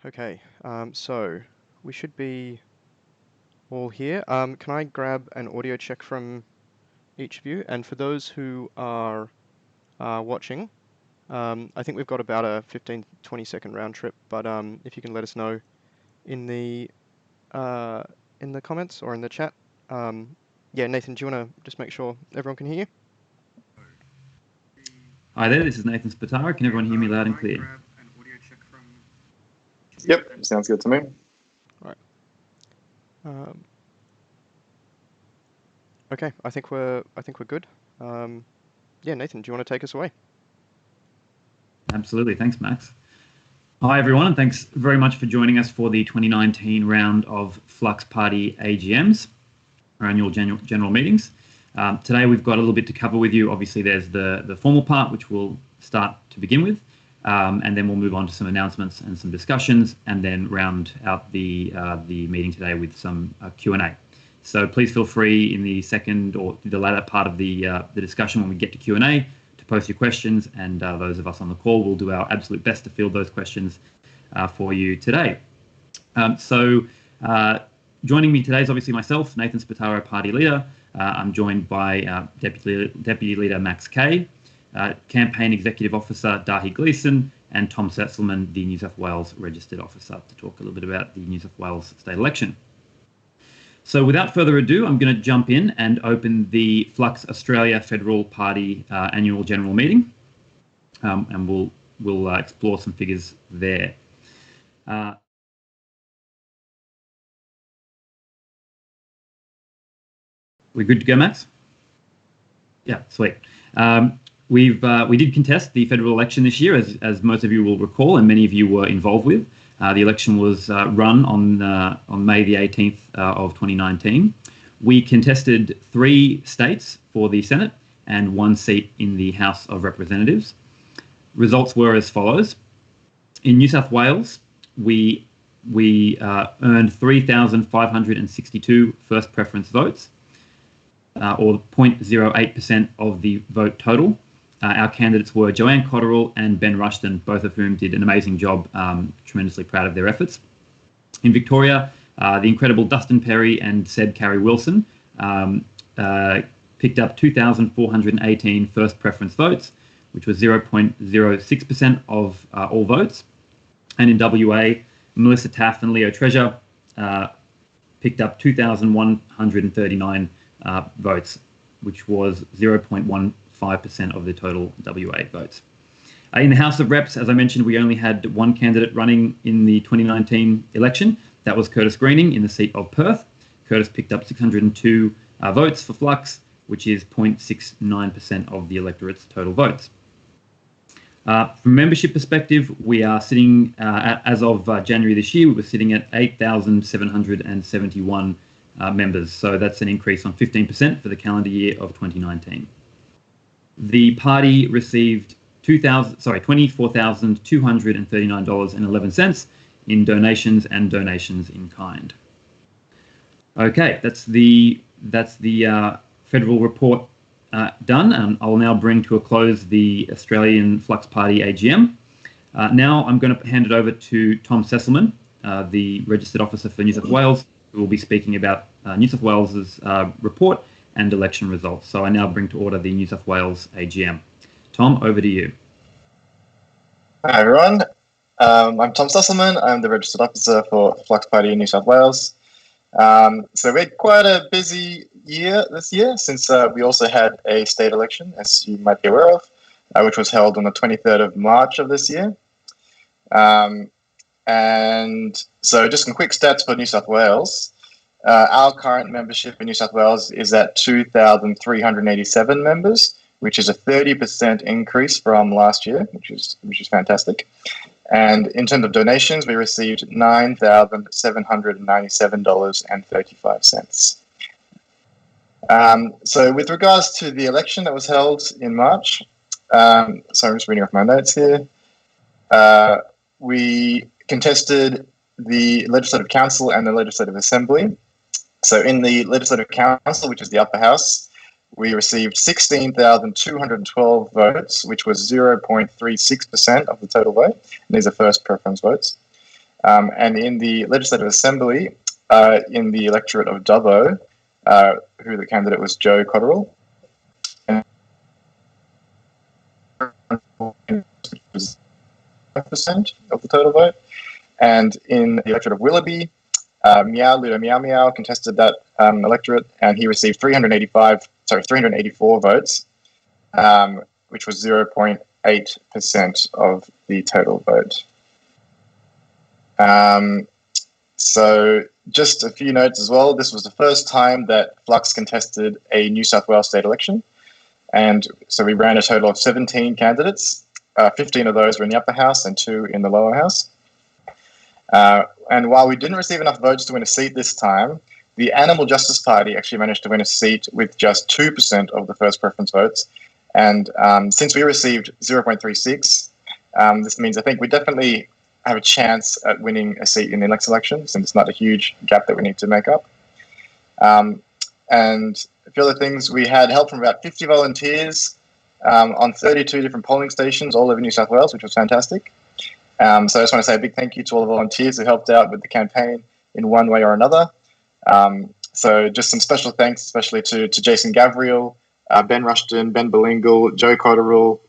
Okay, so we should be all here. Can I grab an audio check from each of you? And for those who are watching, I think we've got about a 15-20 second round trip, but if you can let us know in the uh, comments or in the chat. Yeah, Nathan, do you want to just make sure everyone can hear you? Hi there, this is Nathan Spatara. Can everyone hear me loud and clear? Yep, sounds good to me. All right. Okay, I think we're good. Yeah, Nathan, do you want to take us away? Absolutely, thanks, Max. Hi everyone, and thanks very much for joining us for the 2019 round of Flux Party AGMs, our annual general meetings. Today we've got a little bit to cover with you. Obviously, there's the formal part, which we'll start to begin with, and then we'll move on to some announcements and some discussions, and then round out the meeting today with some Q&A. So please feel free in the second or the latter part of the discussion when we get to Q&A to post your questions, and those of us on the call will do our absolute best to field those questions for you today. Joining me today is obviously myself, Nathan Spataro, Party Leader. I'm joined by Deputy Leader Max Kay, Campaign Executive Officer Dahi Gleeson, and Tom Setzelman, the New South Wales Registered Officer, to talk a little bit about the New South Wales state election. So without further ado, I'm going to jump in and open the Flux Australia Federal Party Annual General Meeting, and we'll explore some figures there. We're good to go, Max? Yeah, sweet. We did contest the federal election this year, as most of you will recall, and many of you were involved with. The election was run on May the 18th of 2019. We contested 3 states for the Senate and 1 seat in the House of Representatives. Results were as follows. In New South Wales, we earned 3,562 first preference votes, or 0.08% of the vote total. Our candidates were Joanne Cotterill and Ben Rushton, both of whom did an amazing job, tremendously proud of their efforts. In Victoria, the incredible Dustin Perry and Seb Carey Wilson picked up 2,418 first preference votes, which was 0.06% of all votes. And in WA, Melissa Taff and Leo Treasure picked up 2,139 votes, which was 0.15% of the total WA votes. In the House of Reps, as I mentioned, we only had 1 candidate running in the 2019 election. That was Curtis Greening in the seat of Perth. Curtis picked up 602 votes for Flux, which is 0.69% of the electorate's total votes. From a membership perspective, we are sitting, as of January this year, we were sitting at 8,771 members. So that's an increase on 15% for the calendar year of 2019. The party received $24,239.11 in donations and donations in kind. Okay, that's the federal report done, and I'll now bring to a close the Australian Flux Party AGM. Now I'm going to hand it over to Tom Setzelman, the Registered Officer for New South Wales, who will be speaking about New South Wales's report and election results. So I now bring to order the New South Wales AGM. Tom, over to you. Hi everyone, I'm Tom Susselman. I'm the Registered Officer for Flux Party in New South Wales. So we had quite a busy year this year, since we also had a state election, as you might be aware of, which was held on the 23rd of March of this year. And so just some quick stats for New South Wales. Our current membership in New South Wales is at 2,387 members, which is a 30% increase from last year, which is fantastic. And in terms of donations, we received $9,797.35. So with regards to the election that was held in March, so I'm just reading off my notes here. We contested the Legislative Council and the Legislative Assembly. So in the Legislative Council, which is the upper house, we received 16,212 votes, which was 0.36% of the total vote. And these are first preference votes. And in the Legislative Assembly, in the electorate of Dubbo, who the candidate was Joe Cotterill, and was 5% of the total vote. And in the electorate of Willoughby, Ludo Meow Meow contested that electorate, and he received 384 votes, which was 0.8% of the total vote. So just a few notes as well. This was the first time that Flux contested a New South Wales state election. And so we ran a total of 17 candidates. 15 of those were in the upper house and 2 in the lower house. And while we didn't receive enough votes to win a seat this time, the Animal Justice Party actually managed to win a seat with just 2% of the first preference votes. And since we received 0.36, this means I think we definitely have a chance at winning a seat in the next election, since it's not a huge gap that we need to make up. And a few other things, we had help from about 50 volunteers on 32 different polling stations all over New South Wales, which was fantastic. So I just want to say a big thank you to all the volunteers who helped out with the campaign in one way or another. So just some special thanks, especially to Jason Gavriel, Ben Rushton, Ben Belingle, Joe Cotterill,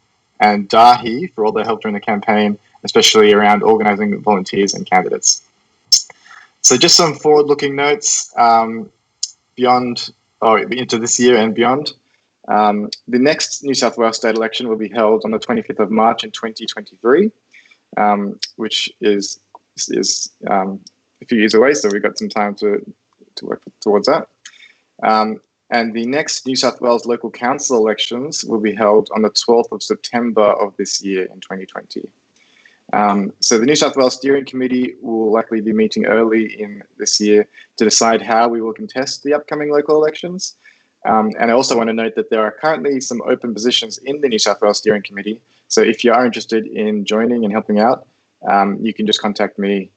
and Dahi for all their help during the campaign, especially around organising volunteers and candidates. So just some forward-looking notes into this year and beyond. The next New South Wales state election will be held on the 25th of March in 2023, which is a few years away, so we've got some time to work towards that. And the next New South Wales local council elections will be held on the 12th of September of this year in 2020. So the New South Wales Steering Committee will likely be meeting early in this year to decide how we will contest the upcoming local elections. And I also want to note that there are currently some open positions in the New South Wales Steering Committee. So if you are interested in joining and helping out, you can just contact me.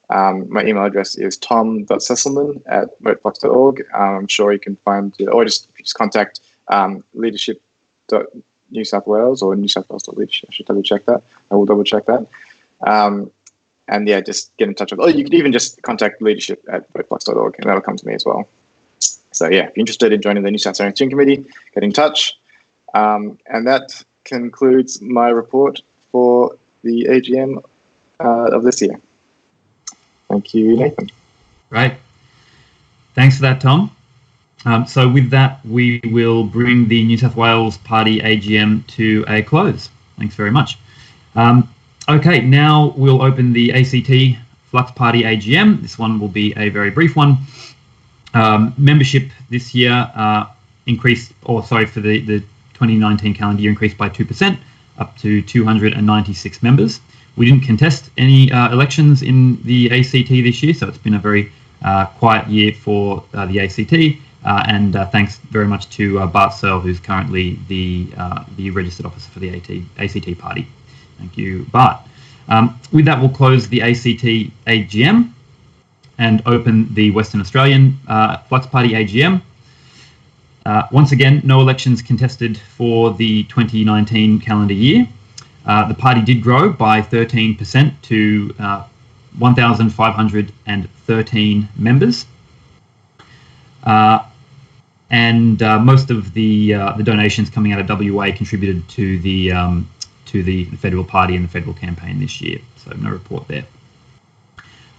My email address is tom.sesselman@voteflux.org. I'm sure you can find, or just contact leadership.newsouthwales or newsouthwales.leadership. I should double check that. I will double check that. And yeah, just get in touch with, or you could even just contact leadership@voteflux.org and that'll come to me as well. So yeah, if you're interested in joining the New South Wales Steering Committee, get in touch. And that concludes my report for the AGM of this year. Thank you, Nathan. Right. Thanks for that, Tom. So with that, we will bring the New South Wales Party AGM to a close. Thanks very much. Okay, now we'll open the ACT Flux Party AGM. This one will be a very brief one. Membership this year increased, for the 2019 calendar year increased by 2%, up to 296 members. We didn't contest any elections in the ACT this year, so it's been a very quiet year for the ACT. And thanks very much to Bart Searle, who's currently the registered officer for the ACT party. Thank you, Bart. With that, we'll close the ACT AGM and open the Western Australian Flux Party AGM. Once again, no elections contested for the 2019 calendar year. The party did grow by 13% to 1,513 members. And most of the donations coming out of WA contributed to the federal party and the federal campaign this year. So no report there.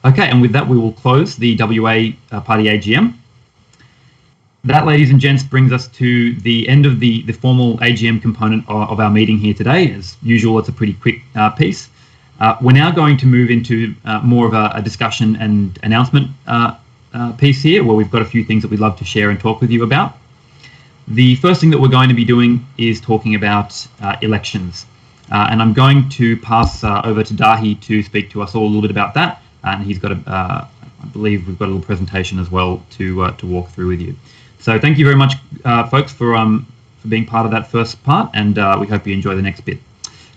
Okay, and with that, we will close the WA Party AGM. That, ladies and gents, brings us to the end of the formal AGM component of our meeting here today. As usual, it's a pretty quick piece. We're now going to move into more of a discussion and announcement piece here, where we've got a few things that we'd love to share and talk with you about. The first thing that we're going to be doing is talking about elections. And I'm going to pass over to Dahi to speak to us all a little bit about that. And he's got I believe we've got a little presentation as well to walk through with you. So thank you very much, folks, for being part of that first part, and we hope you enjoy the next bit.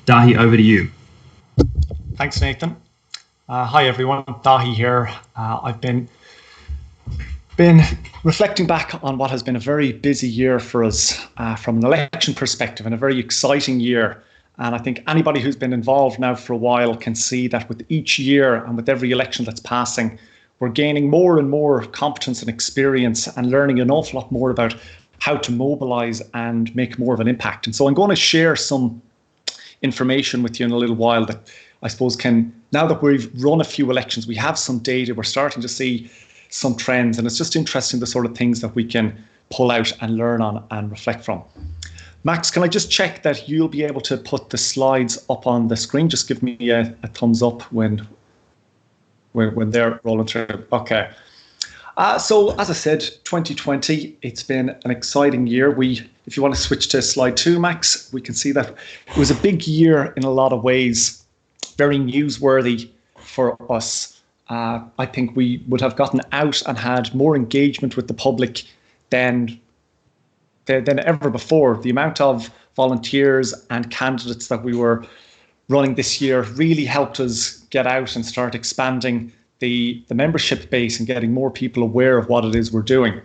Dahi, over to you. Thanks, Nathan. Hi, everyone. Dahi here. I've been reflecting back on what has been a very busy year for us from an election perspective, and a very exciting year And I think anybody who's been involved now for a while can see that with each year and with every election that's passing, we're gaining more and more competence and experience and learning an awful lot more about how to mobilize and make more of an impact. And so I'm going to share some information with you in a little while that I suppose can, now that we've run a few elections, we have some data, we're starting to see some trends, and it's just interesting the sort of things that we can pull out and learn on and reflect from. Max, can I just check that you'll be able to put the slides up on the screen? Just give me a thumbs up when they're rolling through. Okay. So as I said, 2020, it's been an exciting year. If you want to switch to slide 2, Max, we can see that it was a big year in a lot of ways, very newsworthy for us. I think we would have gotten out and had more engagement with the public than ever before. The amount of volunteers and candidates that we were running this year really helped us get out and start expanding the membership base and getting more people aware of what it is we're doing.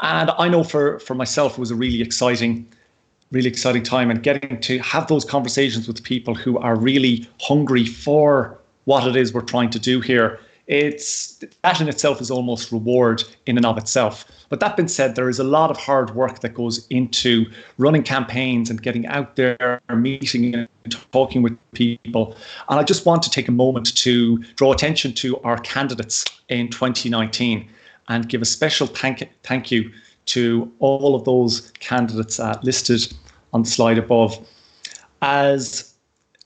And I know for myself, it was a really exciting time, and getting to have those conversations with people who are really hungry for what it is we're trying to do here. That in itself is almost reward in and of itself. But that being said, there is a lot of hard work that goes into running campaigns and getting out there, meeting and talking with people. And I just want to take a moment to draw attention to our candidates in 2019 and give a special thank you to all of those candidates listed on the slide above. As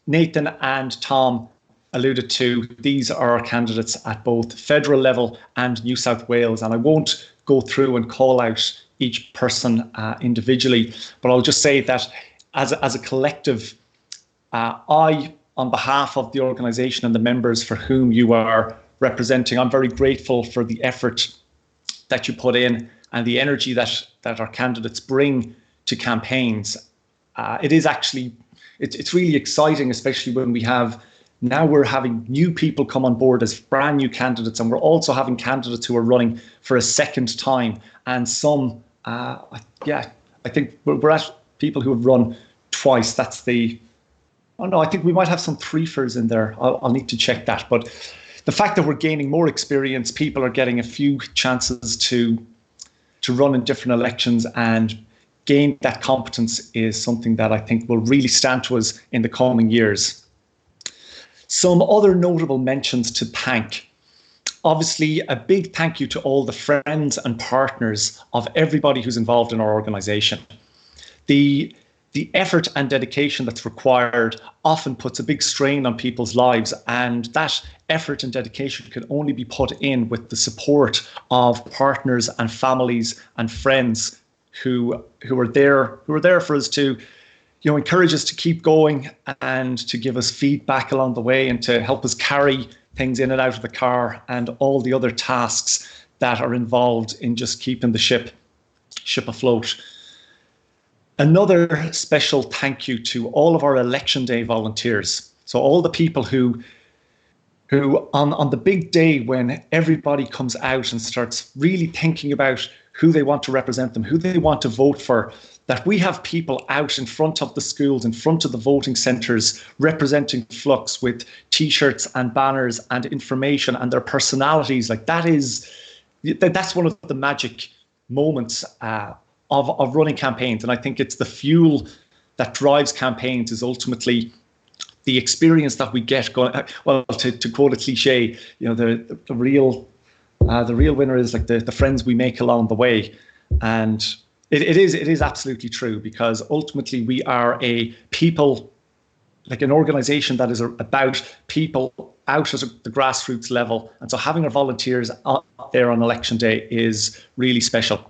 Nathan and Tom alluded to, these are our candidates at both federal level and New South Wales. And I won't go through and call out each person individually, but I'll just say that as a collective, I, on behalf of the organisation and the members for whom you are representing, I'm very grateful for the effort that you put in and the energy that our candidates bring to campaigns. It's really exciting, especially when we're having new people come on board as brand new candidates, and we're also having candidates who are running for a second time. And some, I think we're at people who have run twice. I think we might have some threefers in there. I'll need to check that. But the fact that we're gaining more experience, people are getting a few chances to run in different elections and gain that competence is something that I think will really stand to us in the coming years. Some other notable mentions to thank. Obviously, a big thank you to all the friends and partners of everybody who's involved in our organisation. The effort and dedication that's required often puts a big strain on people's lives, and that effort and dedication can only be put in with the support of partners and families and friends who are there for us to encourage us to keep going and to give us feedback along the way and to help us carry things in and out of the car and all the other tasks that are involved in just keeping the ship afloat. Another special thank you to all of our election day volunteers. So all the people who on the big day when everybody comes out and starts really thinking about who they want to represent them, who they want to vote for, that we have people out in front of the schools, in front of the voting centres, representing Flux with T-shirts and banners and information and their personalities. That's one of the magic moments of running campaigns. And I think it's the fuel that drives campaigns is ultimately the experience that we get going. Well, to quote a cliche, the real winner is like the friends we make along the way. And it is absolutely true, because ultimately we are a people, like an organisation that is about people out at the grassroots level. And so having our volunteers out there on election day is really special.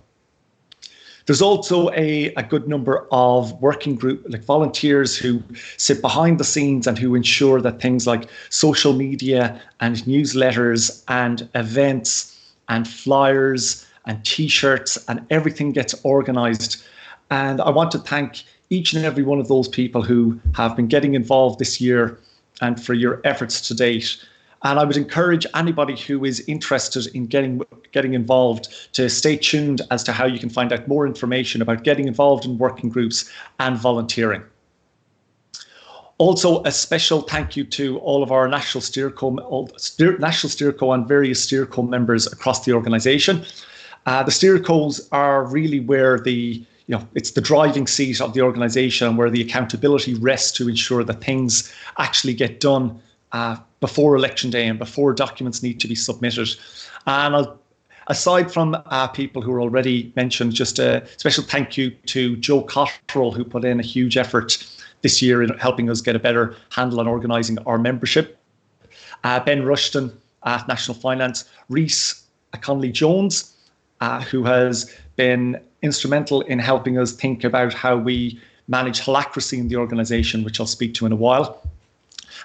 There's also a good number of working group, like volunteers who sit behind the scenes and who ensure that things like social media and newsletters and events and flyers and T-shirts and everything gets organised. And I want to thank each and every one of those people who have been getting involved this year and for your efforts to date. And I would encourage anybody who is interested in getting involved to stay tuned as to how you can find out more information about getting involved in working groups and volunteering. Also, a special thank you to all of our national steerco and various steerco members across the organisation. The steercos are really where it's the driving seat of the organisation, where the accountability rests to ensure that things actually get done before election day and before documents need to be submitted. And aside from people who are already mentioned, just a special thank you to Joe Cottrell, who put in a huge effort this year in helping us get a better handle on organising our membership. Ben Rushton at National Finance, Rhys Conley-Jones, who has been instrumental in helping us think about how we manage holacracy in the organisation, which I'll speak to in a while.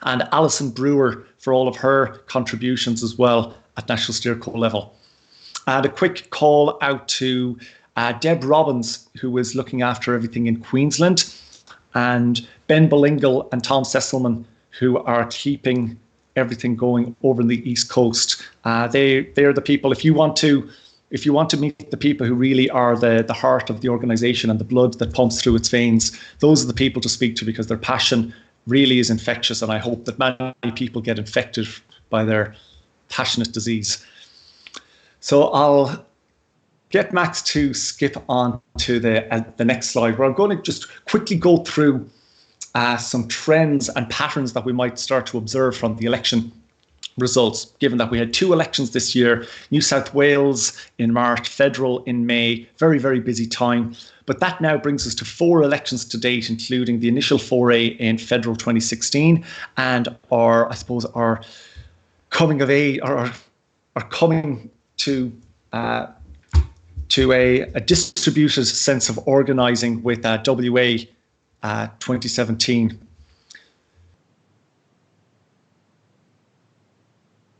And Alison Brewer for all of her contributions as well at National Steerco level. And a quick call out to Deb Robbins, who was looking after everything in Queensland, and Ben Bolingle and Tom Sesselman, who are keeping everything going over in the East Coast. They are the people. If you want to meet the people who really are the heart of the organisation and the blood that pumps through its veins, those are the people to speak to, because their passion really is infectious, and I hope that many people get infected by their passionate disease. So I'll get Max to skip on to the next slide, where I'm going to just quickly go through some trends and patterns that we might start to observe from the election results, given that we had 2 elections this year, New South Wales in March, federal in May, very, very busy time. But that now brings us to 4 elections to date, including the initial foray in federal 2016 and our coming of age, or our coming to a distributed sense of organising with WA 2017.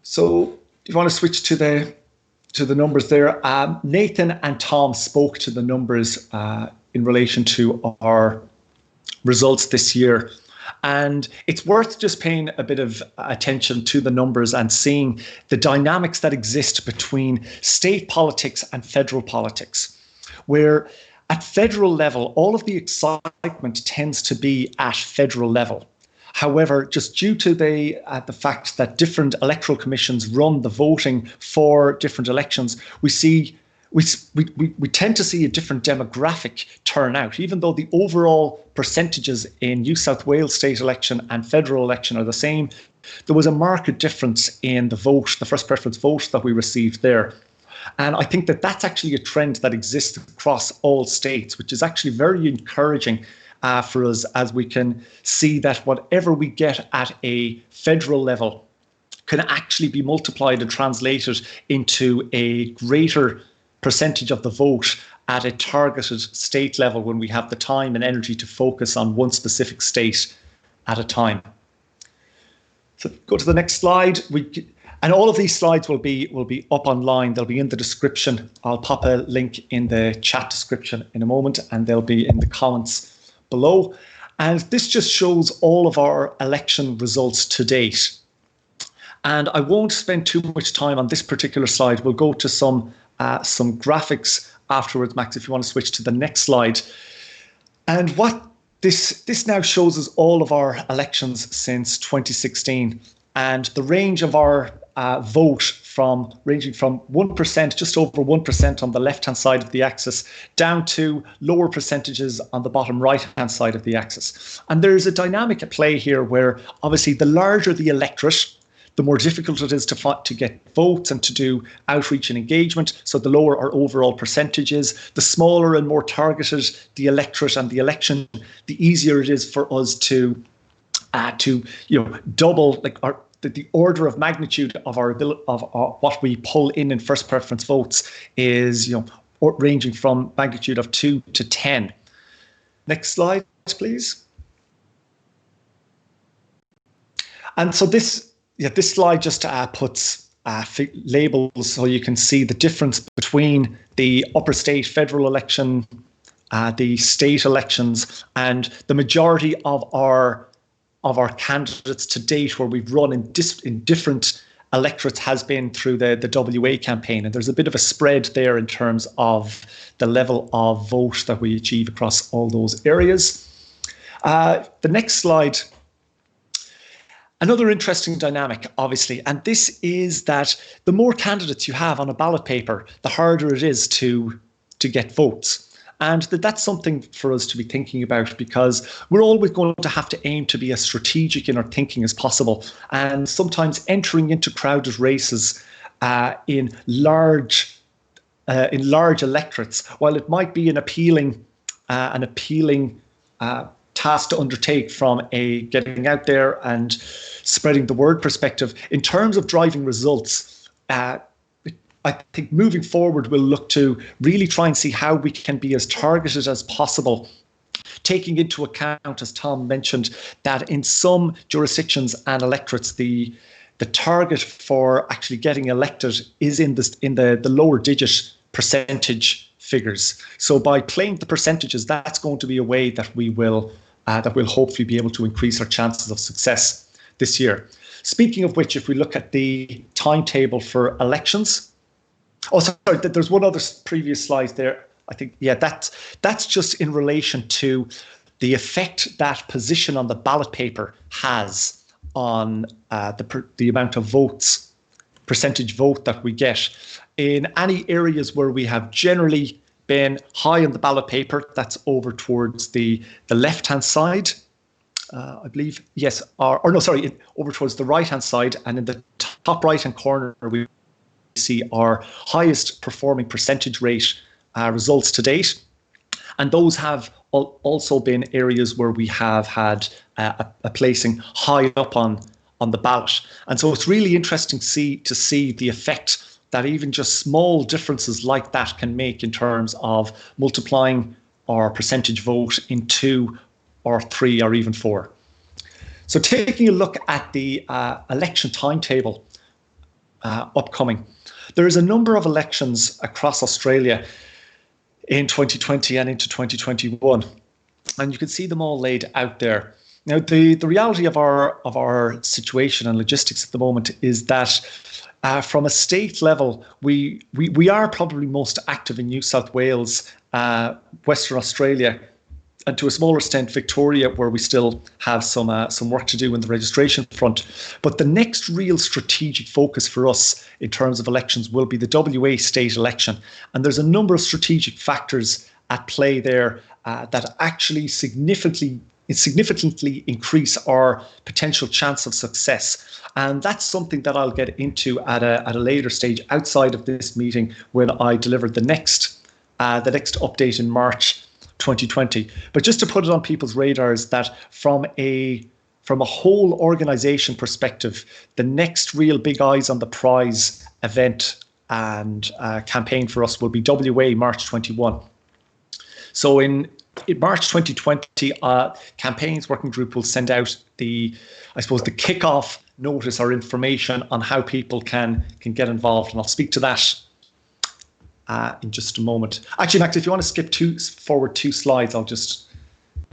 So if you want to switch to the numbers there, Nathan and Tom spoke to the numbers in relation to our results this year. And it's worth just paying a bit of attention to the numbers and seeing the dynamics that exist between state politics and federal politics, where at federal level, all of the excitement tends to be at federal level. However, just due to the fact that different electoral commissions run the voting for different elections, we tend to see a different demographic turnout. Even though the overall percentages in New South Wales state election and federal election are the same, there was a marked difference in the vote, the first preference vote that we received there. And I think that that's actually a trend that exists across all states, which is actually very encouraging for us, as we can see that whatever we get at a federal level can actually be multiplied and translated into a greater percentage of the vote at a targeted state level when we have the time and energy to focus on one specific state at a time. So go to the next slide. And all of these slides will be up online. They'll be in the description. I'll pop a link in the chat description in a moment, and they'll be in the comments below. And this just shows all of our election results to date. And I won't spend too much time on this particular slide. We'll go to some graphics afterwards, Max, if you want to switch to the next slide. And what this now shows us all of our elections since 2016, and the range of our vote ranging from 1%, just over 1% on the left-hand side of the axis, down to lower percentages on the bottom right-hand side of the axis. And there's a dynamic at play here where obviously the larger the electorate, the more difficult it is to get votes and to do outreach and engagement. So the lower our overall percentages, the smaller and more targeted the electorate and the election, the easier it is for us to double the order of magnitude of our ability of what we pull in first preference votes is ranging from magnitude of 2 to 10. Next slide, please. And so this slide just puts labels so you can see the difference between the upper state federal election, the state elections, and the majority of our candidates to date, where we've run in different electorates, has been through the WA campaign. And there's a bit of a spread there in terms of the level of vote that we achieve across all those areas. The next slide Another interesting dynamic, obviously, and this is that the more candidates you have on a ballot paper, the harder it is to get votes. And that's something for us to be thinking about, because we're always going to have to aim to be as strategic in our thinking as possible. And sometimes entering into crowded races in large electorates, while it might be an appealing task to undertake from a getting out there and spreading the word perspective, in terms of driving results, I think moving forward, we'll look to really try and see how we can be as targeted as possible, taking into account, as Tom mentioned, that in some jurisdictions and electorates, the target for actually getting elected is in the lower digit percentage figures. So by playing the percentages, that's going to be a way that we'll hopefully be able to increase our chances of success this year. Speaking of which, if we look at the timetable for elections, oh, sorry, there's one other previous slide there. I think, yeah, that's just in relation to the effect that position on the ballot paper has on the amount of votes, percentage vote that we get. In any areas where we have generally been high on the ballot paper, that's over towards the left-hand side, I believe, yes, over towards the right-hand side, and in the top right-hand corner, we see our highest performing percentage rate results to date. And those have also been areas where we have had a placing high up on the ballot. And so it's really interesting to see the effect that even just small differences like that can make in terms of multiplying our percentage vote in 2 or 3 or even 4. So taking a look at the election timetable upcoming, there is a number of elections across Australia in 2020 and into 2021, and you can see them all laid out there. Now, the reality of our situation and logistics at the moment is that from a state level, we are probably most active in New South Wales, Western Australia, and to a smaller extent Victoria, where we still have some work to do in the registration front. But the next real strategic focus for us in terms of elections will be the WA state election. And there's a number of strategic factors at play there that actually significantly increase our potential chance of success. And that's something that I'll get into at a later stage outside of this meeting, when I deliver the next update in March 2020. But just to put it on people's radars, that from a whole organization perspective, the next real big eyes on the prize event and campaign for us will be WA March 21. So in March 2020, campaigns working group will send out the kickoff notice or information on how people can get involved, and I'll speak to that in just a moment. Actually, Max, if you want to skip forward 2 slides, I'll just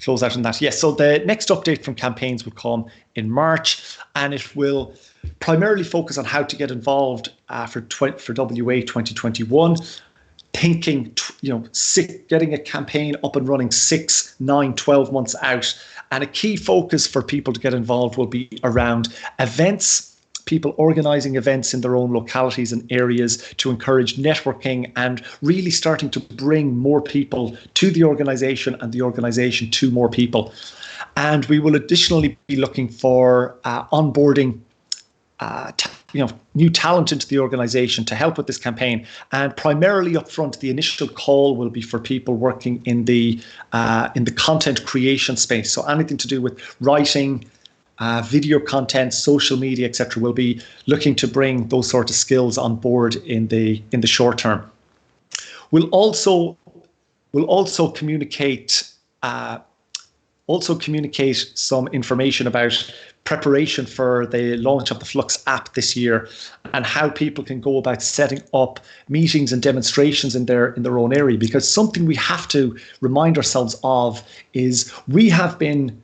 close out on that. Yes, so the next update from campaigns will come in March, and it will primarily focus on how to get involved for WA 2021. Thinking, getting a campaign up and running 6, 9, 12 months out. And a key focus for people to get involved will be around events, people organising events in their own localities and areas to encourage networking and really starting to bring more people to the organisation and the organisation to more people. And we will additionally be looking for onboarding new talent into the organisation to help with this campaign. And primarily up front, the initial call will be for people working in the content creation space. So anything to do with writing, video content, social media, etc. We'll be looking to bring those sort of skills on board in the short term. We'll also communicate some information about preparation for the launch of the Flux app this year, and how people can go about setting up meetings and demonstrations in their own area. Because something we have to remind ourselves of is we've been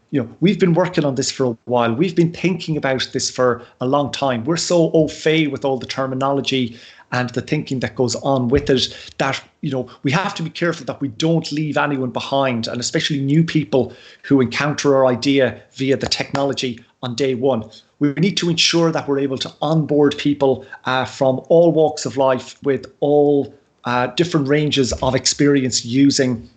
working on this for a while. We've been thinking about this for a long time. We're so au fait with all the terminology and the thinking that goes on with it that we have to be careful that we don't leave anyone behind, and especially new people who encounter our idea via the technology on day one. We need to ensure that we're able to onboard people from all walks of life with all different ranges of experience using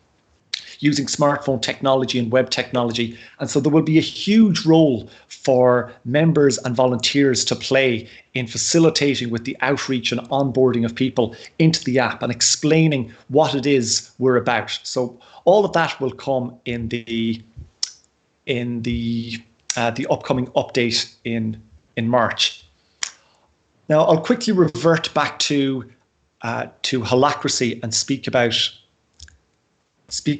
smartphone technology and web technology. And so there will be a huge role for members and volunteers to play in facilitating with the outreach and onboarding of people into the app and explaining what it is we're about. So all of that will come in the upcoming update in March. Now I'll quickly revert back to holacracy and speak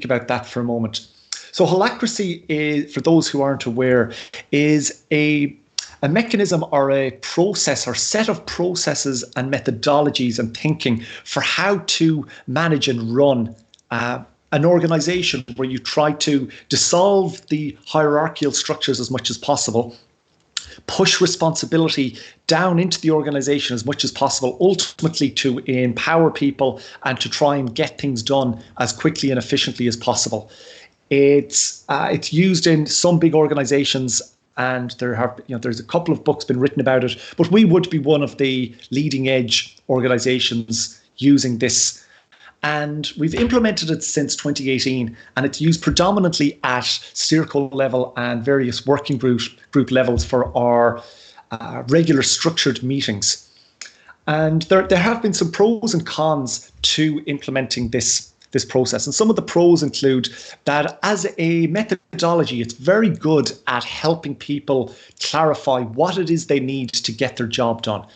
about that for a moment. So holacracy is, for those who aren't aware, is a mechanism or a process or set of processes and methodologies and thinking for how to manage and run an organization where you try to dissolve the hierarchical structures as much as possible, push responsibility down into the organization as much as possible, ultimately to empower people and to try and get things done as quickly and efficiently as possible. It's used in some big organizations, and there's a couple of books been written about it, but we would be one of the leading edge organizations using this. And we've implemented it since 2018, and it's used predominantly at circle level and various working group levels for our regular structured meetings. And there have been some pros and cons to implementing this process. And some of the pros include that as a methodology, it's very good at helping people clarify what it is they need to get their job done.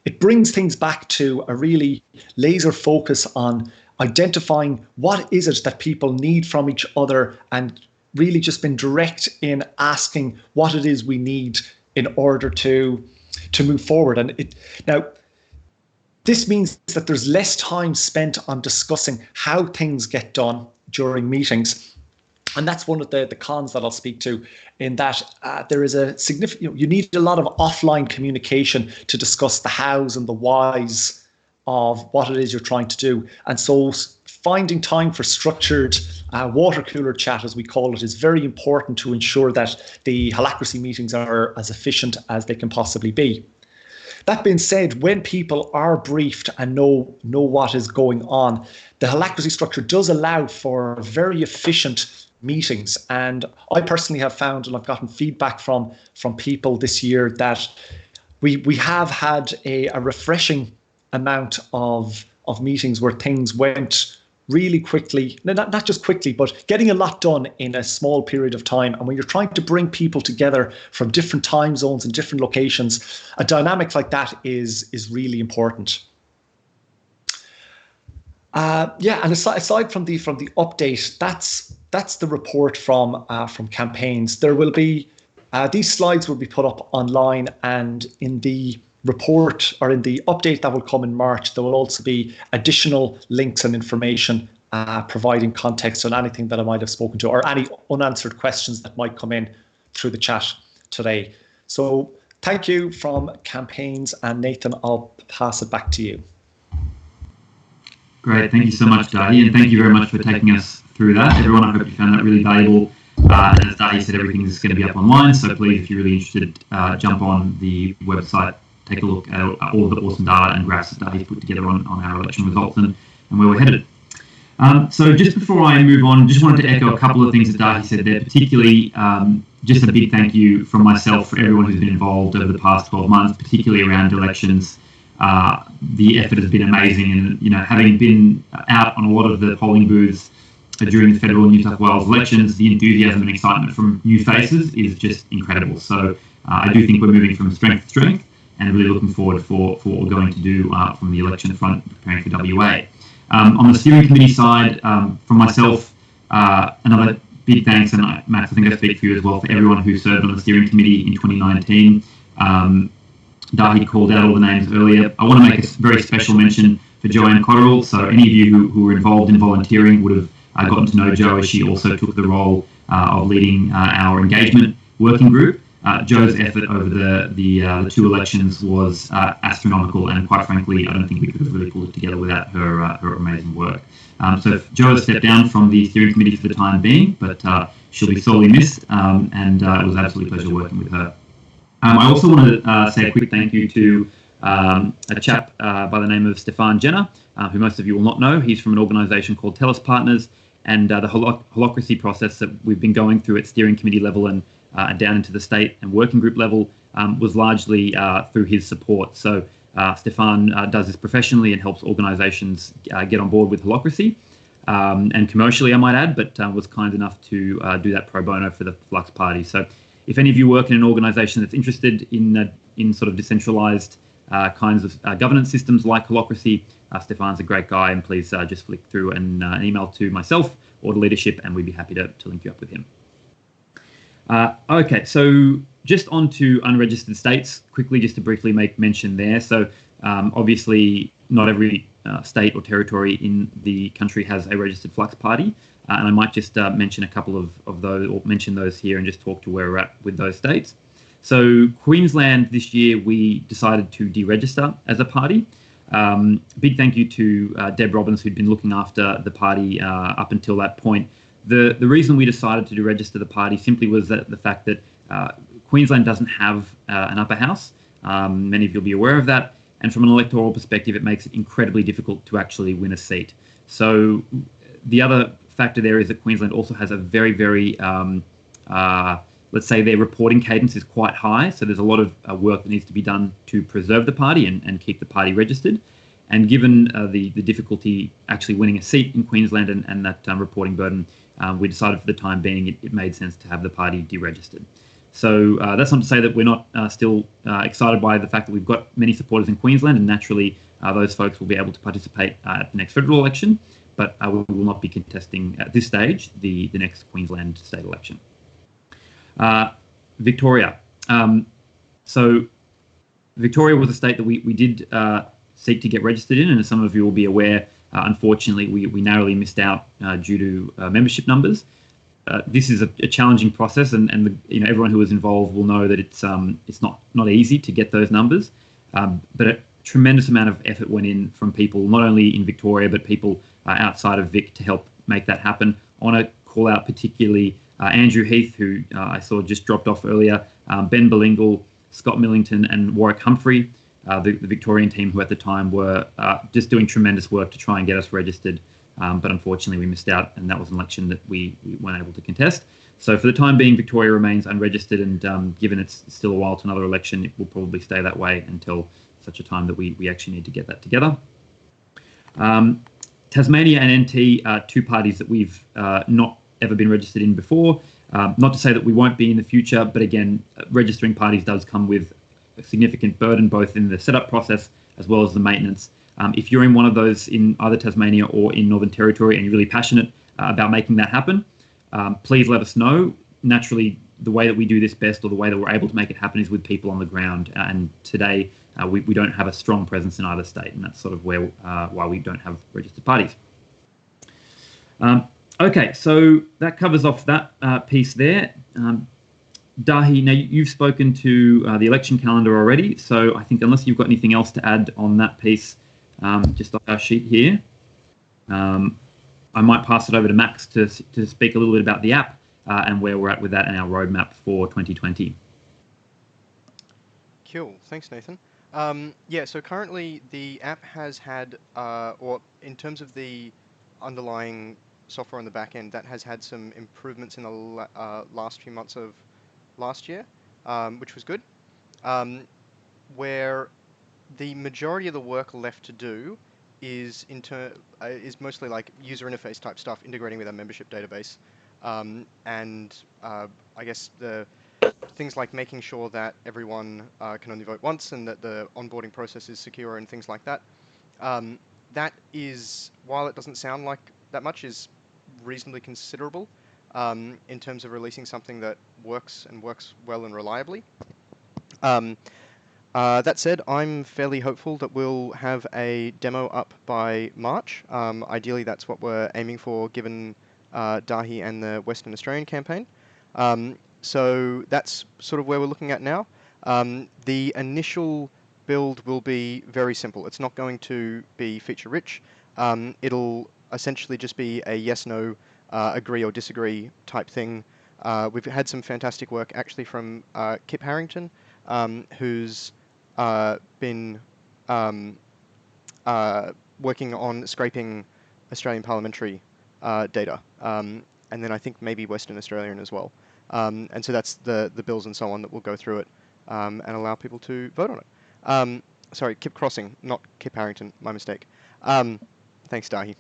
It brings things back to a really laser focus on identifying what is it that people need from each other, and really just been direct in asking what it is we need in order to move forward. And now this means that there's less time spent on discussing how things get done during meetings. And that's one of the cons that I'll speak to, in that there is a significant, you need a lot of offline communication to discuss the hows and the whys of what it is you're trying to do. And so finding time for structured water cooler chat, as we call it, is very important to ensure that the holacracy meetings are as efficient as they can possibly be. That being said, when people are briefed and know what is going on, the holacracy structure does allow for very efficient meetings. And I personally have found, and I've gotten feedback from people this year, that we have had a refreshing amount of meetings where things went really quickly, not just quickly, but getting a lot done in a small period of time. And when you're trying to bring people together from different time zones and different locations, a dynamic like that is really important. And aside from the update, that's the report from campaigns. There will be these slides will be put up online, and in the report or in the update that will come in March, there will also be additional links and information providing context on anything that I might have spoken to, or any unanswered questions that might come in through the chat today. So thank you from campaigns, and Nathan, I'll pass it back to you. Great, thank you so much, Dahi, and thank you very much for taking us through that. Everyone, I hope you found that really valuable. And as Dahi said, everything is going to be up online, so please, if you're really interested, jump on the website, take a look at all of the awesome data and graphs that Dahi's put together on our election results and where we're headed. So just before I move on, just wanted to echo a couple of things that Dahi said there, particularly just a big thank you from myself for everyone who's been involved over the past 12 months, particularly around elections. The effort has been amazing, and having been out on a lot of the polling booths during the federal New South Wales elections, the enthusiasm and excitement from new faces is just incredible. So I do think we're moving from strength to strength, and really looking forward for what we're going to do from the election front, preparing for WA. On the steering committee side, from myself, another big thanks, and Max, I think I speak for you as well, for everyone who served on the steering committee in 2019. Dahi called out all the names earlier. I want to make a very special mention for Joanne Cotterill. So any of you who were involved in volunteering would have gotten to know Jo, as she also took the role of leading our engagement working group. Jo's effort over the two elections was astronomical, and quite frankly, I don't think we could have really pulled it together without her amazing work. So Jo has stepped down from the steering committee for the time being, but she'll be sorely missed, and it was an absolute pleasure working with her. I also want to say a quick thank you to a chap by the name of Stefan Jenner, who most of you will not know. He's from an organisation called Telus Partners, and the holacracy process that we've been going through at steering committee level and down into the state and working group level was largely through his support. So Stefan does this professionally and helps organisations get on board with holacracy. And commercially, I might add, but was kind enough to do that pro bono for the Flux Party. So if any of you work in an organisation that's interested in sort of decentralised kinds of governance systems like holacracy, Stefan's a great guy, and please just flick through an email to myself or the leadership, and we'd be happy to link you up with him. Okay, so just on to unregistered states, quickly just to briefly make mention there. So obviously not every state or territory in the country has a registered Flux Party, and I might just mention a couple of those, or mention those here and just talk to where we're at with those states. So Queensland this year, we decided to deregister as a party. Big thank you to Deb Robbins, who'd been looking after the party up until that point. The reason we decided to deregister the party simply was that the fact that Queensland doesn't have an upper house. Many of you will be aware of that. And from an electoral perspective, it makes it incredibly difficult to actually win a seat. So the other factor there is that Queensland also has a very, very, let's say their reporting cadence is quite high. So there's a lot of work that needs to be done to preserve the party and keep the party registered. And given the difficulty actually winning a seat in Queensland and that reporting burden, we decided for the time being it made sense to have the party deregistered. So that's not to say that we're not still excited by the fact that we've got many supporters in Queensland, and naturally those folks will be able to participate at the next federal election, but we will not be contesting at this stage the next Queensland state election. Victoria. So Victoria was a state that we did seek to get registered in, and as some of you will be aware, unfortunately we narrowly missed out due to membership numbers. This is a challenging process, and everyone who was involved will know that it's not easy to get those numbers, but a tremendous amount of effort went in from people not only in Victoria but people outside of Vic to help make that happen. I want to call out particularly Andrew Heath, who I saw just dropped off earlier, Ben Berlingle, Scott Millington, and Warwick Humphrey, the Victorian team who at the time were just doing tremendous work to try and get us registered. But unfortunately, we missed out, and that was an election that we weren't able to contest. So for the time being, Victoria remains unregistered, and given it's still a while to another election, it will probably stay that way until such a time that we actually need to get that together. Tasmania and NT are two parties that we've not ever been registered in before. Not to say that we won't be in the future, but again, registering parties does come with a significant burden, both in the setup process as well as the maintenance. If you're in one of those in either Tasmania or in Northern Territory and you're really passionate about making that happen, please let us know. Naturally, the way that we do this best, or the way that we're able to make it happen, is with people on the ground. And today, we don't have a strong presence in either state, and that's sort of where why we don't have registered parties. Okay, so that covers off that piece there. Dahi, now you've spoken to the election calendar already, so I think unless you've got anything else to add on that piece, just off our sheet here, I might pass it over to Max to speak a little bit about the app and where we're at with that and our roadmap for 2020. Cool, thanks Nathan. Yeah, so currently the app has had, or in terms of the underlying software on the back end, that has had some improvements in the last few months of last year, which was good. Where the majority of the work left to do is mostly like user interface type stuff, integrating with our membership database, and I guess the things like making sure that everyone can only vote once, and that the onboarding process is secure and things like that. That is, while it doesn't sound like that much, is reasonably considerable in terms of releasing something that works well and reliably. That said, I'm fairly hopeful that we'll have a demo up by March. Ideally, that's what we're aiming for, given Dahi and the Western Australian campaign. So that's sort of where we're looking at now. The initial build will be very simple. It's not going to be feature-rich. It'll essentially just be a yes/no, agree or disagree type thing. We've had some fantastic work actually from Kip Harrington, who's been working on scraping Australian parliamentary data, and then I think maybe Western Australian as well. And so that's the bills and so on that will go through it and allow people to vote on it. Sorry, Kip Crossing, not Kip Harrington, my mistake. Thanks, Dahi.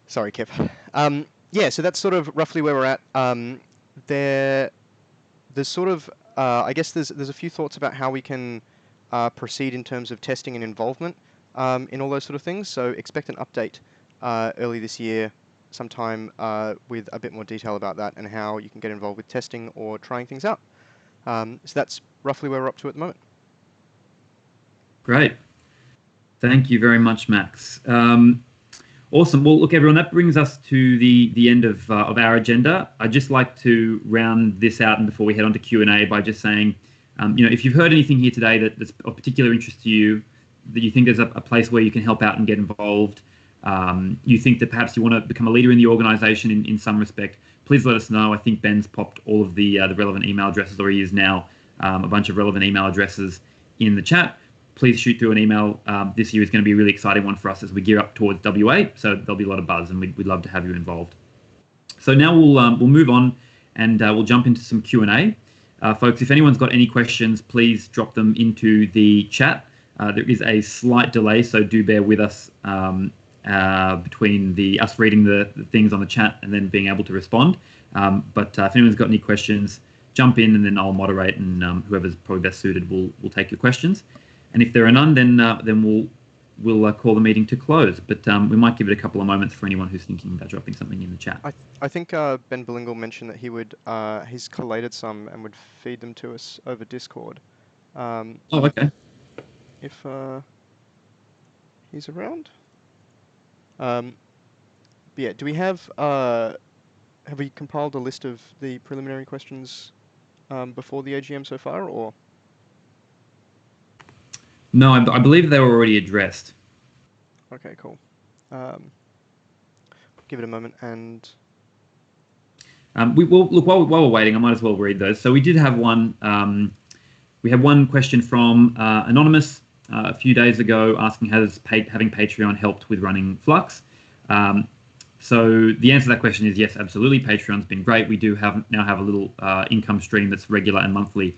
Sorry, Kip. Yeah, so that's sort of roughly where we're at. There's sort of, I guess there's a few thoughts about how we can proceed in terms of testing and involvement in all those sort of things. So expect an update early this year sometime with a bit more detail about that and how you can get involved with testing or trying things out. So that's roughly where we're up to at the moment. Great. Thank you very much, Max. Awesome. Well, look, everyone, that brings us to the end of our agenda. I'd just like to round this out, and before we head on to Q&A, by just saying, if you've heard anything here today that's of particular interest to you, that you think there's a place where you can help out and get involved, you think that perhaps you want to become a leader in the organisation in some respect, please let us know. I think Ben's popped all of the relevant email addresses, or he is now a bunch of relevant email addresses in the chat. Please shoot through an email. This year is going to be a really exciting one for us as we gear up towards WA, so there'll be a lot of buzz, and we'd love to have you involved. So now we'll move on, and we'll jump into some Q&A. Folks, if anyone's got any questions, please drop them into the chat. There is a slight delay, so do bear with us between us reading the things on the chat and then being able to respond. But if anyone's got any questions, jump in, and then I'll moderate, and whoever's probably best suited will take your questions. And if there are none, then we'll call the meeting to close. But we might give it a couple of moments for anyone who's thinking about dropping something in the chat. I think Ben Billingle mentioned that he would he's collated some and would feed them to us over Discord. Okay. If he's around. But yeah, do we have we compiled a list of the preliminary questions before the AGM so far, or? No, I believe they were already addressed. Okay, cool. Give it a moment, and we will look while we're waiting. I might as well read those. So we did have one. We had one question from Anonymous a few days ago asking, has having Patreon helped with running Flux? So the answer to that question is yes, absolutely. Patreon's been great. We do now have a little income stream that's regular and monthly.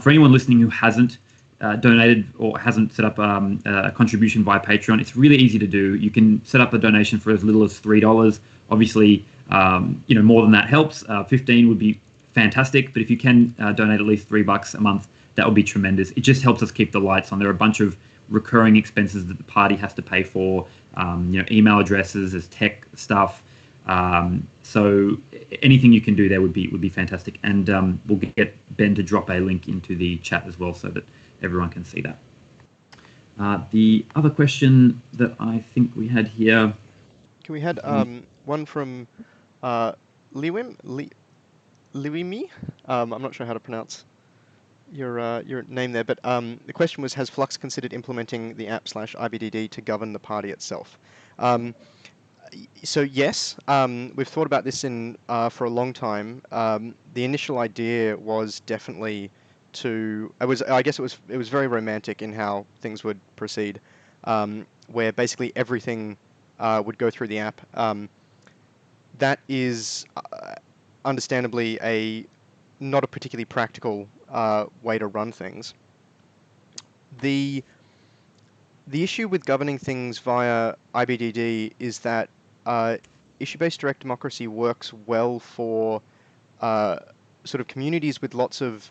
For anyone listening who hasn't donated or hasn't set up a contribution via Patreon, it's really easy to do. You can set up a donation for as little as $3. Obviously, more than that helps. 15 would be fantastic, but if you can donate at least $3 a month, that would be tremendous. It just helps us keep the lights on. There are a bunch of recurring expenses that the party has to pay for, email addresses, there's tech stuff. So anything you can do there would be fantastic. And we'll get Ben to drop a link into the chat as well so that everyone can see that. The other question that I think we had here. Can we had one from Liwimi? I'm not sure how to pronounce your name there, but the question was, has Flux considered implementing the app/IBDD to govern the party itself? So yes, we've thought about this for a long time. The initial idea was definitely I guess it was very romantic in how things would proceed, where basically everything would go through the app. That is understandably not a particularly practical way to run things. The issue with governing things via IBDD is that issue-based direct democracy works well for sort of communities with lots of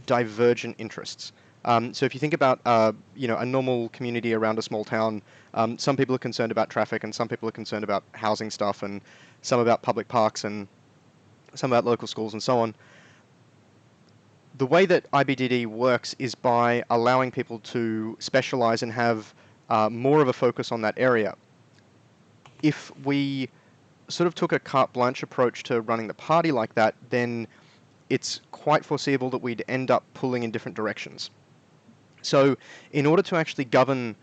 divergent interests. So if you think about a normal community around a small town, some people are concerned about traffic, and some people are concerned about housing stuff, and some about public parks, and some about local schools, and so on. The way that IBDD works is by allowing people to specialize and have more of a focus on that area. If we sort of took a carte blanche approach to running the party like that, then it's quite foreseeable that we'd end up pulling in different directions. So in order to actually govern,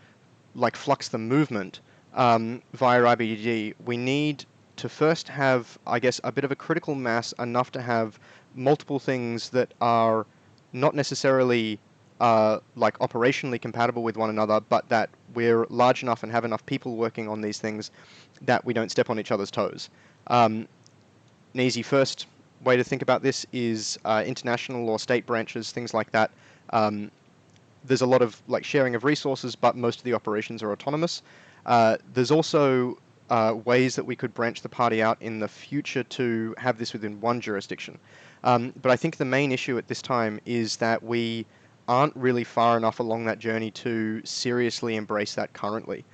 like, Flux the movement via IBDD, we need to first have, I guess, a bit of a critical mass, enough to have multiple things that are not necessarily like operationally compatible with one another, but that we're large enough and have enough people working on these things that we don't step on each other's toes. An easy first way to think about this is international or state branches, things like that. There's a lot of like sharing of resources, but most of the operations are autonomous. There's also ways that we could branch the party out in the future to have this within one jurisdiction. But I think the main issue at this time is that we aren't really far enough along that journey to seriously embrace that currently.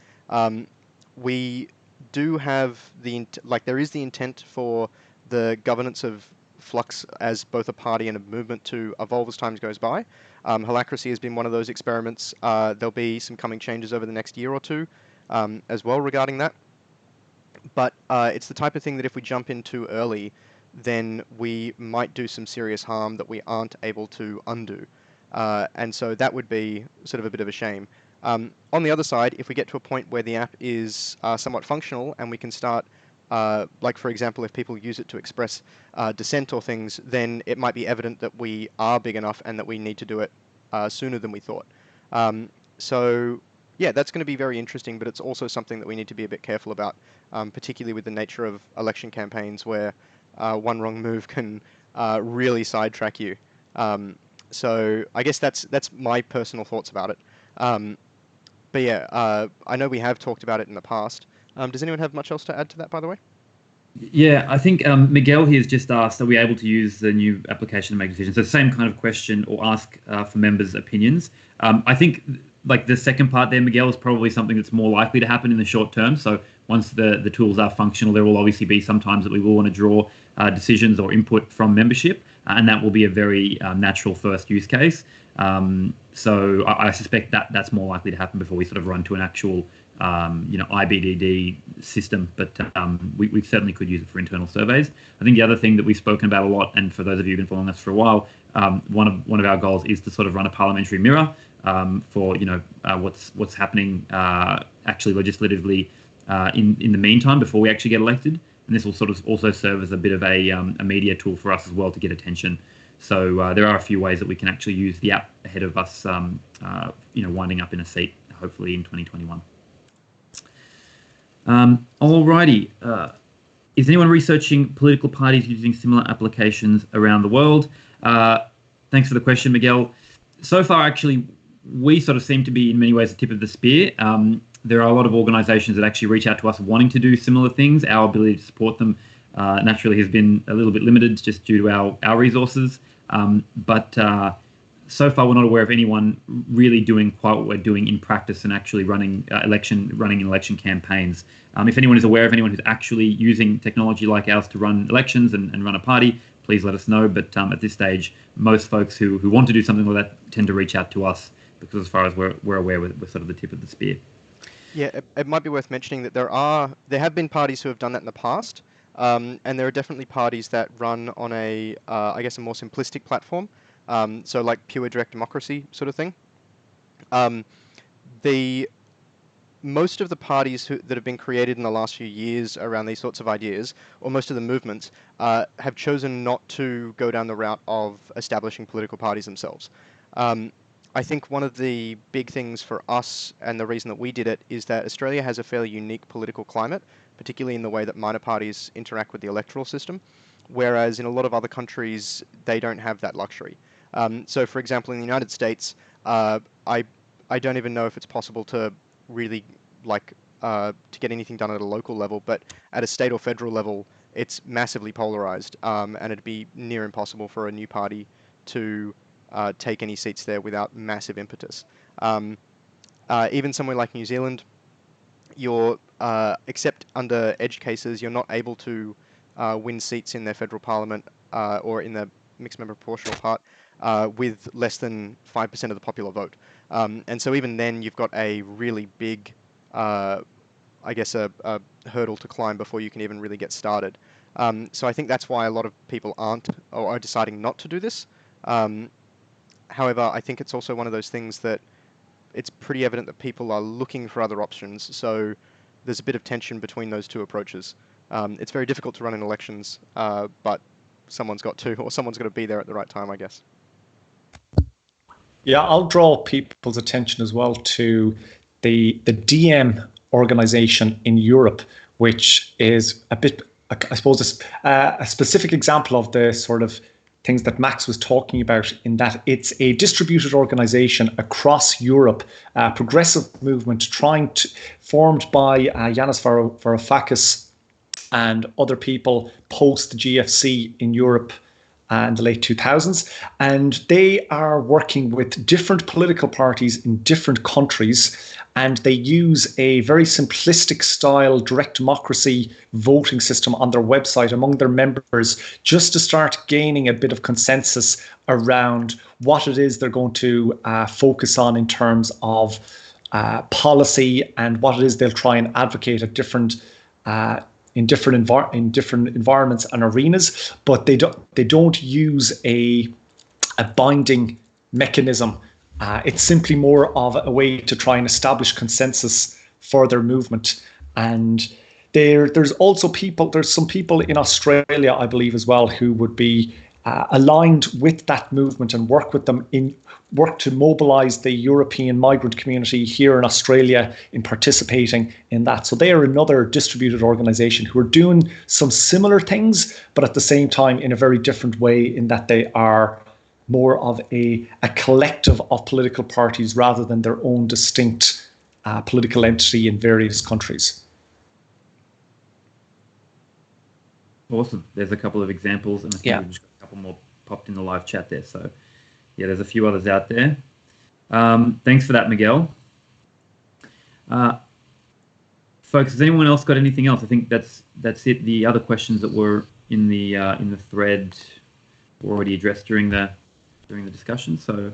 We do have there is the intent for the governance of Flux as both a party and a movement to evolve as time goes by. Holacracy has been one of those experiments. There'll be some coming changes over the next year or two as well regarding that. But it's the type of thing that if we jump in too early, then we might do some serious harm that we aren't able to undo. And so that would be sort of a bit of a shame. On the other side, if we get to a point where the app is somewhat functional and we can start, like for example, if people use it to express dissent or things, then it might be evident that we are big enough and that we need to do it sooner than we thought. So yeah, that's going to be very interesting, but it's also something that we need to be a bit careful about, particularly with the nature of election campaigns where one wrong move can really sidetrack you. So I guess that's my personal thoughts about it. But yeah, I know we have talked about it in the past. Does anyone have much else to add to that, by the way? Yeah, I think Miguel here has just asked, are we able to use the new application to make decisions? So same kind of question, or ask for members' opinions. I think like the second part there, Miguel, is probably something that's more likely to happen in the short term. So once the tools are functional, there will obviously be some times that we will want to draw decisions or input from membership, and that will be a very natural first use case. So I suspect that that's more likely to happen before we sort of run to an actual IBDD system, but we certainly could use it for internal surveys. I think the other thing that we've spoken about a lot, and for those of you who've been following us for a while, one of our goals is to sort of run a parliamentary mirror for what's happening actually legislatively in the meantime before we actually get elected, and this will sort of also serve as a bit of a media tool for us as well to get attention. So there are a few ways that we can actually use the app ahead of us, winding up in a seat, hopefully in 2021. Alrighty. Is anyone researching political parties using similar applications around the world? Thanks for the question, Miguel. So far, actually, we sort of seem to be in many ways the tip of the spear. There are a lot of organisations that actually reach out to us wanting to do similar things. Our ability to support them naturally has been a little bit limited just due to our resources. But so far, we're not aware of anyone really doing quite what we're doing in practice and actually running election campaigns. If anyone is aware of anyone who's actually using technology like ours to run elections and run a party, please let us know. But at this stage, most folks who want to do something like that tend to reach out to us because, as far as we're aware, we're sort of the tip of the spear. Yeah, it might be worth mentioning that there have been parties who have done that in the past, and there are definitely parties that run on a more simplistic platform. So like pure direct democracy sort of thing. Most of the parties that have been created in the last few years around these sorts of ideas, or most of the movements, have chosen not to go down the route of establishing political parties themselves. I think one of the big things for us, and the reason that we did it, is that Australia has a fairly unique political climate, particularly in the way that minor parties interact with the electoral system, whereas in a lot of other countries, they don't have that luxury. So, for example, in the United States, I don't even know if it's possible to really to get anything done at a local level, but at a state or federal level, it's massively polarized, and it'd be near impossible for a new party to take any seats there without massive impetus. Even somewhere like New Zealand, except under edge cases, you're not able to win seats in their federal parliament or in the mixed member proportional part with less than 5% of the popular vote. And so even then, you've got a really big, a hurdle to climb before you can even really get started. So I think that's why a lot of people aren't or are deciding not to do this. However, I think it's also one of those things that it's pretty evident that people are looking for other options. So there's a bit of tension between those two approaches. It's very difficult to run in elections, but someone's got to, or someone's got to be there at the right time, I guess. Yeah, I'll draw people's attention as well to the DM organization in Europe, which is a bit, I suppose, a specific example of the sort of things that Max was talking about, in that it's a distributed organization across Europe, a progressive movement formed by Yanis Varoufakis and other people post the GFC in Europe in the late 2000s. And they are working with different political parties in different countries. And they use a very simplistic style direct democracy voting system on their website among their members, just to start gaining a bit of consensus around what it is they're going to focus on in terms of policy, and what it is they'll try and advocate at different in different environments and arenas. But they don't use a binding mechanism. It's simply more of a way to try and establish consensus for their movement. And there's some people in Australia, I believe, as well, who would be aligned with that movement and work with them work to mobilise the European migrant community here in Australia in participating in that. So they are another distributed organisation who are doing some similar things, but at the same time in a very different way, in that they are more of a collective of political parties rather than their own distinct political entity in various countries. Awesome. There's a couple of examples, and I think we've just got a couple more popped in the live chat there. So, yeah, there's a few others out there. Thanks for that, Miguel. Folks, has anyone else got anything else? I think that's it. The other questions that were in the thread were already addressed during the discussion. So,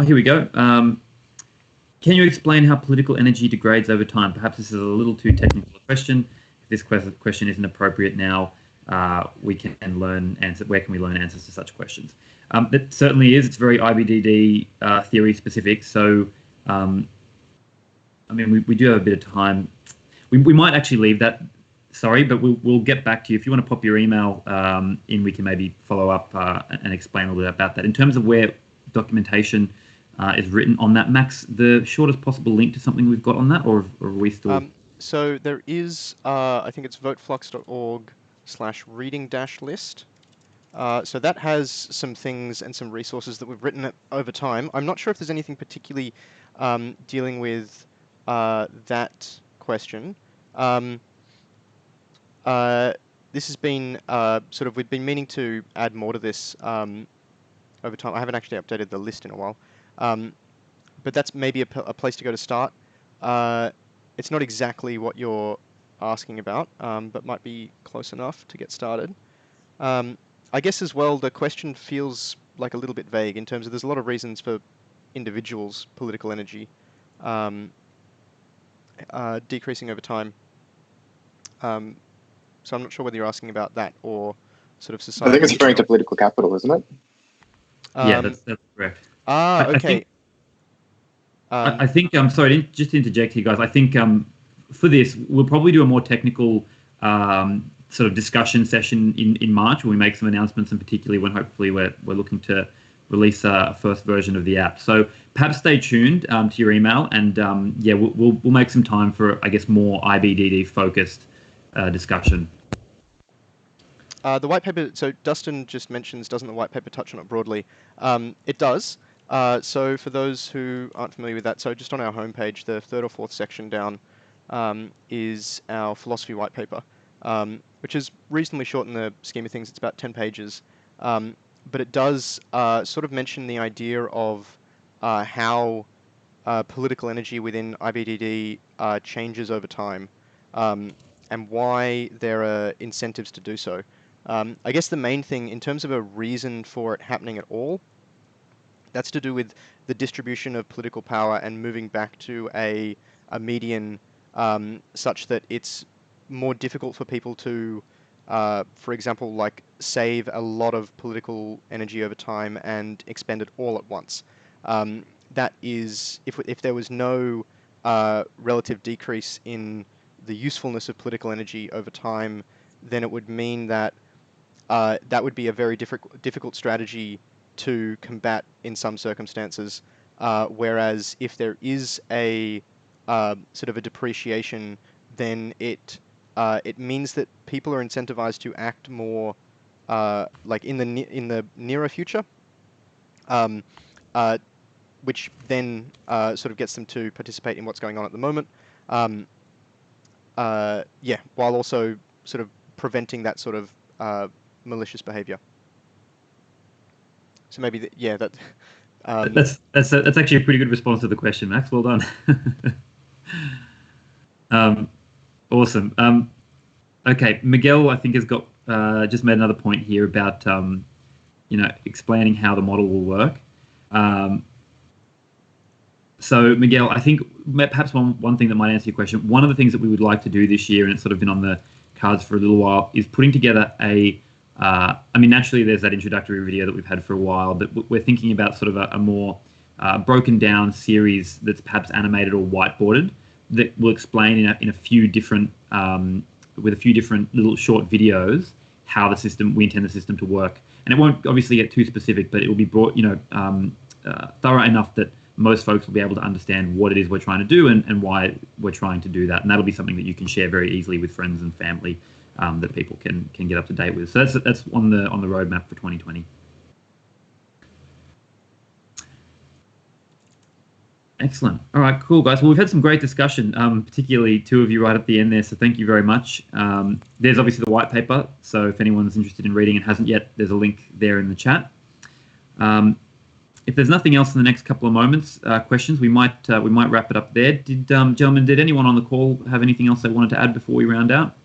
here we go. Can you explain how political energy degrades over time? Perhaps this is a little too technical a question. If this question isn't appropriate now, we can learn answers. Where can we learn answers to such questions? That certainly is. It's very IBDD theory specific. So, I mean, we do have a bit of time. We might actually leave that. Sorry, but we'll get back to you. If you want to pop your email in, we can maybe follow up and explain a little bit about that. In terms of where documentation is written on that, Max, the shortest possible link to something we've got on that, or are we still... So there is, I think it's voteflux.org/reading-list. So that has some things and some resources that we've written over time. I'm not sure if there's anything particularly dealing with that question. This has been we've been meaning to add more to this over time. I haven't actually updated the list in a while. But that's maybe a place to go to start. It's not exactly what you're asking about, but might be close enough to get started. I guess as well, the question feels like a little bit vague in terms of there's a lot of reasons for individuals' political energy decreasing over time. So I'm not sure whether you're asking about that or sort of society. I think it's referring to political capital, isn't it? Yeah, that's correct. Okay. I think I'm sorry, just to interject here, guys. I think for this, we'll probably do a more technical sort of discussion session in March, when we make some announcements, and particularly when hopefully we're looking to release a first version of the app. So perhaps stay tuned to your email, and we'll make some time for, I guess, more IBDD focused discussion. The white paper, so Dustin just mentions, doesn't the white paper touch on it broadly? It does. So for those who aren't familiar with that, so just on our homepage, the third or fourth section down is our philosophy white paper, which is reasonably short in the scheme of things. It's about 10 pages. But it does sort of mention the idea of how political energy within IBDD changes over time, and why there are incentives to do so. I guess the main thing, in terms of a reason for it happening at all, that's to do with the distribution of political power and moving back to a median such that it's more difficult for people to, for example, like save a lot of political energy over time and expend it all at once. That is, if there was no relative decrease in the usefulness of political energy over time, then it would mean that that would be a very difficult strategy to combat in some circumstances. Whereas if there is a sort of a depreciation, then it means that people are incentivized to act more like in the nearer future, which then sort of gets them to participate in what's going on at the moment. Yeah, while also sort of preventing that sort of malicious behavior. So maybe that. That's actually a pretty good response to the question, Max. Well done. Awesome. Okay, Miguel, I think has got just made another point here about explaining how the model will work. So Miguel, I think perhaps one thing that might answer your question. One of the things that we would like to do this year, and it's sort of been on the cards for a little while, is putting together naturally there's that introductory video that we've had for a while, but we're thinking about sort of a more broken down series that's perhaps animated or whiteboarded that will explain in a few different with a few different little short videos how we intend the system to work. And it won't obviously get too specific, but it will be brought thorough enough that most folks will be able to understand what it is we're trying to do and why we're trying to do that. And that'll be something that you can share very easily with friends and family that people can get up to date with. So that's on the roadmap for 2020. Excellent. All right, cool, guys. Well, we've had some great discussion, particularly two of you right at the end there, so thank you very much. There's obviously the white paper, so if anyone's interested in reading and hasn't yet, there's a link there in the chat. If there's nothing else in the next couple of moments, questions, we might wrap it up there. Gentlemen, did anyone on the call have anything else they wanted to add before we round out?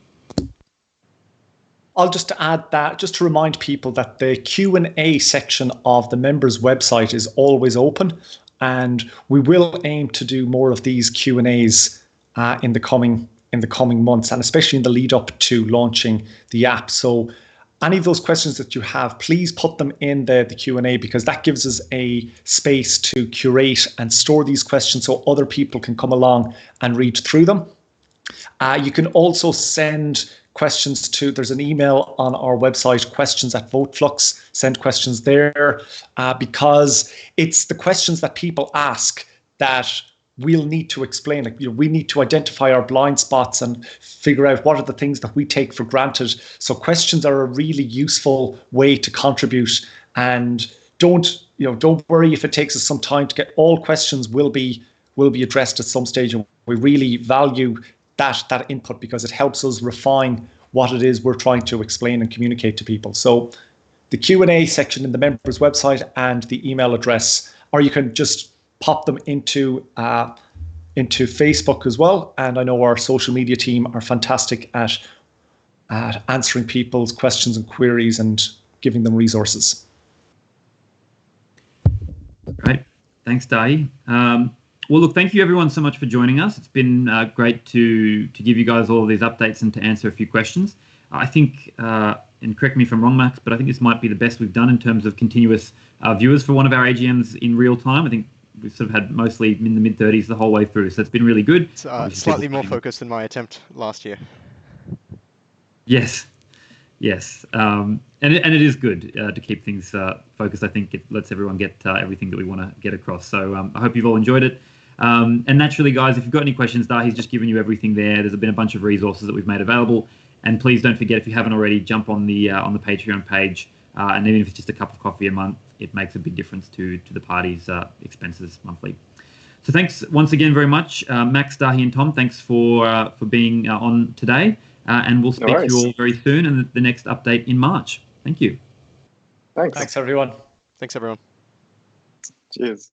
I'll just add that, just to remind people that the Q&A section of the members' website is always open, and we will aim to do more of these Q&As in the coming months, and especially in the lead up to launching the app. So any of those questions that you have, please put them in the Q&A, because that gives us a space to curate and store these questions so other people can come along and read through them. You can also send questions there's an email on our website, questions@VoteFlux, send questions there, because it's the questions that people ask that we'll need to explain. Like, we need to identify our blind spots and figure out what are the things that we take for granted. So questions are a really useful way to contribute, and don't worry if it takes us some time to get all questions will be addressed at some stage, and we really value that input because it helps us refine what it is we're trying to explain and communicate to people. So the Q&A section in the members website and the email address, or you can just pop them into Facebook as well. And I know our social media team are fantastic at answering people's questions and queries and giving them resources. Great. Thanks, Dahi. Well, look, thank you everyone so much for joining us. It's been great to give you guys all of these updates and to answer a few questions. I think, and correct me if I'm wrong, Max, but I think this might be the best we've done in terms of continuous viewers for one of our AGMs in real time. I think we've sort of had mostly in the mid-30s the whole way through, so it's been really good. It's slightly more focused than my attempt last year. Yes. And it is good to keep things focused. I think it lets everyone get everything that we want to get across. So I hope you've all enjoyed it. And naturally, guys, if you've got any questions, Dahi's just given you everything there. There's been a bunch of resources that we've made available. And please don't forget, if you haven't already, jump on the Patreon page. And even if it's just a cup of coffee a month, it makes a big difference to the party's expenses monthly. So thanks once again very much, Max, Dahi, and Tom. Thanks for being on today. And we'll speak to you all very soon in the next update in March. Thank you. Thanks. Thanks, everyone. Thanks, everyone. Cheers.